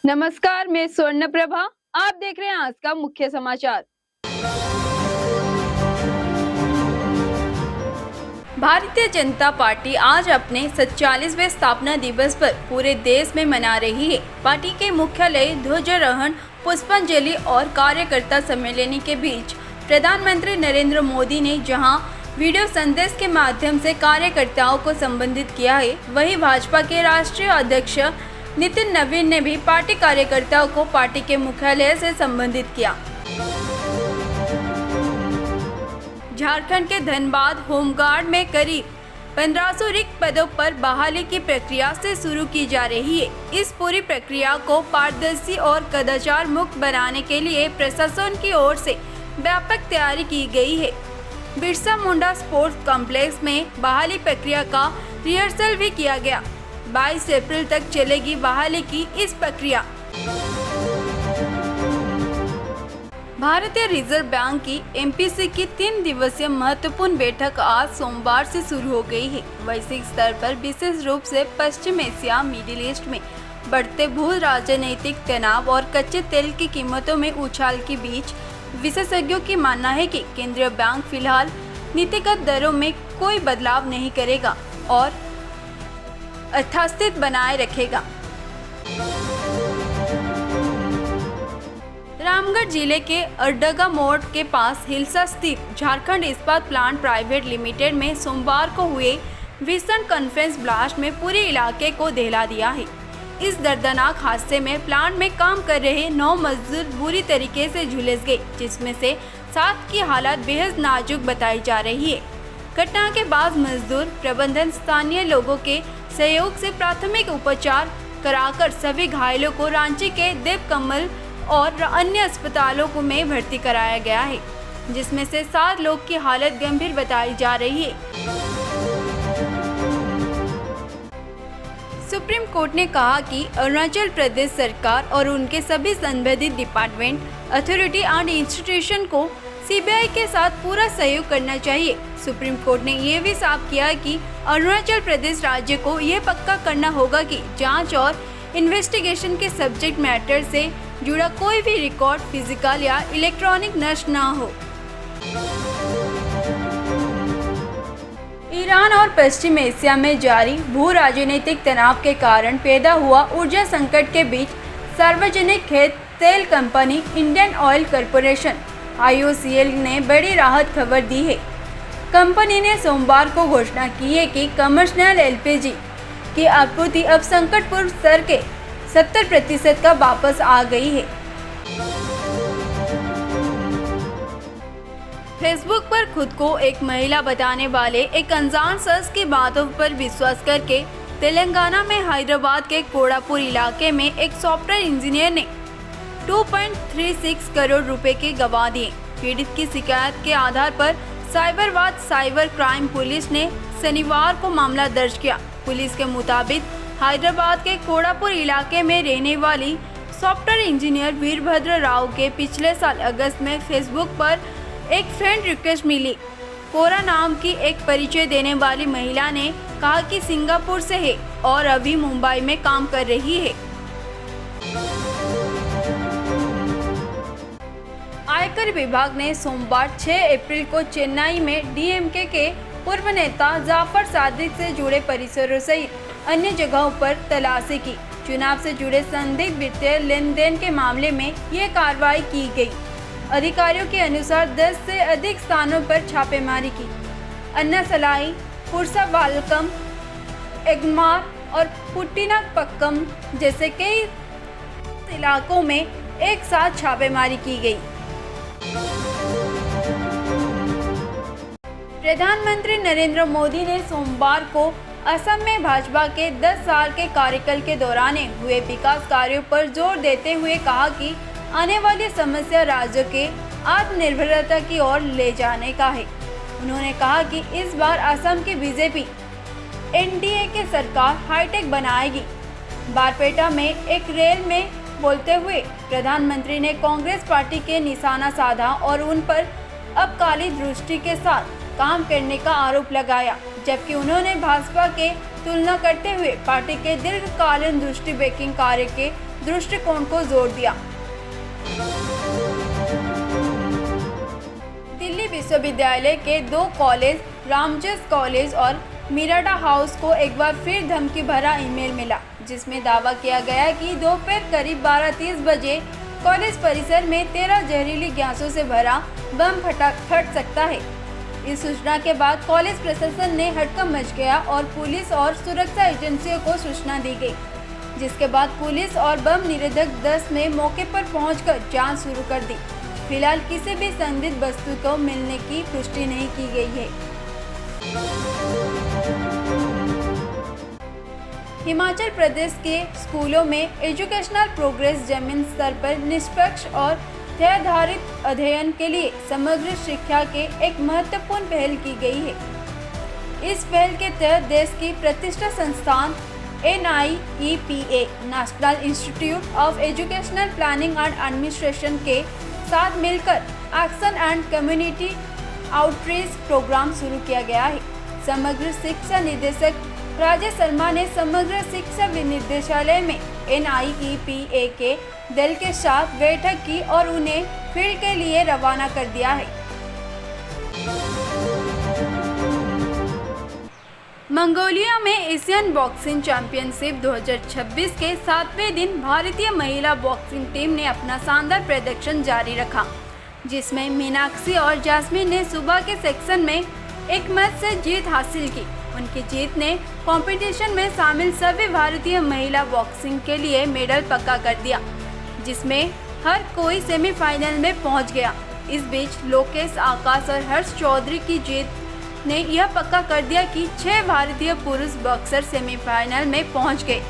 नमस्कार, मैं स्वर्ण प्रभा। आप देख रहे हैं आज का मुख्य समाचार। भारतीय जनता पार्टी आज अपने 47वें स्थापना दिवस पर पूरे देश में मना रही है। पार्टी के मुख्यालय ध्वजारोहण, पुष्पांजलि और कार्यकर्ता सम्मेलन के बीच प्रधानमंत्री नरेंद्र मोदी ने जहां वीडियो संदेश के माध्यम से कार्यकर्ताओं को संबोधित किया है, वहीं भाजपा के राष्ट्रीय अध्यक्ष नितिन नवीन ने भी पार्टी कार्यकर्ताओं को पार्टी के मुख्यालय से संबोधित किया। झारखंड के धनबाद होमगार्ड में करीब 1500 रिक्त पदों पर बहाली की प्रक्रिया से शुरू की जा रही है। इस पूरी प्रक्रिया को पारदर्शी और कदाचार मुक्त बनाने के लिए प्रशासन की ओर से व्यापक तैयारी की गई है। बिरसा मुंडा स्पोर्ट्स कॉम्प्लेक्स में बहाली प्रक्रिया का रिहर्सल भी किया गया। 22 अप्रैल तक चलेगी बहाली की इस प्रक्रिया। भारतीय रिजर्व बैंक की एमपीसी की 3 दिवसीय महत्वपूर्ण बैठक आज सोमवार से शुरू हो गई है। वैश्विक स्तर पर विशेष रूप से पश्चिम एशिया, मिडिल ईस्ट में बढ़ते भू राजनीतिक तनाव और कच्चे तेल की कीमतों में उछाल के बीच विशेषज्ञों की मानना है कि केंद्रीय बैंक फिलहाल नीतिगत दरों में कोई बदलाव नहीं करेगा और यथास्थिति बनाए रखेगा। रामगढ़ जिले के अरडगा मोड़ के पास हिलसा स्थित झारखंड इस्पात प्लांट प्राइवेट लिमिटेड में सोमवार को हुए भीषण कॉन्फ्रेंस ब्लास्ट में पूरे इलाके को दहला दिया है। इस दर्दनाक हादसे में प्लांट में काम कर रहे 9 मजदूर बुरी तरीके से झुलस गए, जिसमें से 7 की हालत बेहद नाजुक बताई जा रही है। घटना के बाद मजदूर प्रबंधन स्थानीय लोगों के सहयोग से प्राथमिक उपचार कराकर सभी घायलों को रांची के देवकमल और अन्य अस्पतालों में भर्ती कराया गया है, जिसमें से 7 लोग की हालत गंभीर बताई जा रही है। सुप्रीम कोर्ट ने कहा कि अरुणाचल प्रदेश सरकार और उनके सभी संबंधित डिपार्टमेंट, अथॉरिटी एंड इंस्टीट्यूशन को सीबीआई के साथ पूरा सहयोग करना चाहिए। सुप्रीम कोर्ट ने यह भी साफ किया कि अरुणाचल प्रदेश राज्य को यह पक्का करना होगा कि जांच और इन्वेस्टिगेशन के सब्जेक्ट मैटर से जुड़ा कोई भी रिकॉर्ड फिजिकल या इलेक्ट्रॉनिक नष्ट न हो। ईरान और पश्चिम एशिया में जारी भू राजनीतिक तनाव के कारण पैदा हुआ ऊर्जा संकट के बीच सार्वजनिक खेत तेल company Indian oil corporation IOCL ने बड़ी राहत खबर दी है। कंपनी ने सोमवार को घोषणा की है कि कमर्शियल LPG की आपूर्ति अब संकटपूर्ण स्तर के 70% का वापस आ गई है। फेसबुक पर खुद को एक महिला बताने वाले एक अनजान शख्स की बातों पर विश्वास करके तेलंगाना में हैदराबाद के कोड़ापुर इलाके में एक सॉफ्टवेयर इंजीनियर ने 2.36 करोड़ रुपए के गवा दिए। पीड़ित की शिकायत के आधार पर साइबर क्राइम पुलिस ने शनिवार को मामला दर्ज किया। पुलिस के मुताबिक हैदराबाद के कोड़ापुर इलाके में रहने वाली सॉफ्टवेयर इंजीनियर वीरभद्र राव के पिछले साल अगस्त में फेसबुक पर एक फ्रेंड रिक्वेस्ट मिली। कोरा नाम की एक परिचय देने वाली महिला ने कहा कि सिंगापुर से है और अभी मुंबई में काम कर रही है। आयकर विभाग ने सोमवार 6 अप्रैल को चेन्नई में DMK के पूर्व नेता जाफर सादिक से जुड़े परिसरों सहित अन्य जगहों पर तलाशी की। चुनाव से जुड़े संदिग्ध वित्तीय लेन देन के मामले में यह कार्रवाई की गई। अधिकारियों के अनुसार 10 से अधिक स्थानों पर छापेमारी की। अन्नासलाई, पुरसावालकम, एगमार और पुट्टिनापक्कम जैसे कई इलाकों में एक साथ छापेमारी की गई। प्रधानमंत्री नरेंद्र मोदी ने सोमवार को असम में भाजपा के 10 साल के कार्यकाल के दौरान हुए विकास कार्यों पर जोर देते हुए कहा कि आने वाली समस्या राज्य के आत्मनिर्भरता की ओर ले जाने का है। उन्होंने कहा कि इस बार असम की बीजेपी NDA की सरकार हाईटेक बनाएगी। बारपेटा में एक रैली में बोलते हुए प्रधानमंत्री ने कांग्रेस पार्टी के निशाना साधा और उन पर अपकाली दृष्टि के साथ काम करने का आरोप लगाया, जबकि उन्होंने भाजपा के तुलना करते हुए पार्टी के दीर्घकालीन दृष्टि ब्रेकिंग कार्य के दृष्टिकोण को जोर दिया। दिल्ली विश्वविद्यालय के 2 कॉलेज, रामजस कॉलेज और मिरांडा हाउस को एक बार फिर धमकी भरा ईमेल मिला, जिसमें दावा किया गया कि दोपहर करीब 12:30 बजे कॉलेज परिसर में 13 जहरीली गैसों से भरा बम फट सकता है। इस सूचना के बाद कॉलेज प्रशासन ने हड़कंप मच गया और पुलिस और सुरक्षा एजेंसियों को सूचना दी गई, जिसके बाद पुलिस और बम निरोधक दल ने मौके पर पहुंचकर जांच शुरू कर दी। फिलहाल किसी भी संदिग्ध वस्तु को मिलने की पुष्टि नहीं की गई है। हिमाचल प्रदेश के स्कूलों में एजुकेशनल प्रोग्रेस जमीन स्तर पर निष्पक्ष और ध्येयाधारित अध्ययन के लिए समग्र शिक्षा के एक महत्वपूर्ण पहल की गई है। इस पहल के तहत देश की प्रतिष्ठित संस्थान NIEPA national institute of educational planning and administration के साथ मिलकर action and community outreach programme शुरू किया गया है। समग्र शिक्षा निदेशक राजेश शर्मा ने समग्र शिक्षा निदेशालय में NIEPA के दल के साथ बैठक की और उन्हें फील्ड के लिए रवाना कर दिया है। मंगोलिया में एशियन बॉक्सिंग चैंपियनशिप 2026 के 7वें दिन भारतीय महिला बॉक्सिंग टीम ने अपना शानदार प्रदर्शन जारी रखा, जिसमें मीनाक्षी और जैस्मिन ने सुबह के सेक्शन में एक मैच से जीत हासिल की। उनकी जीत ने कंपटीशन में शामिल सभी भारतीय महिला बॉक्सिंग के लिए मेडल पक्का कर दिया, जिसमें हर कोई सेमीफाइनल में पहुंच गया। इस बीच लोकेश, आकाश और हर्ष चौधरी की जीत ने यह पक्का कर दिया कि 6 भारतीय पुरुष बॉक्सर सेमीफाइनल में पहुंच गए।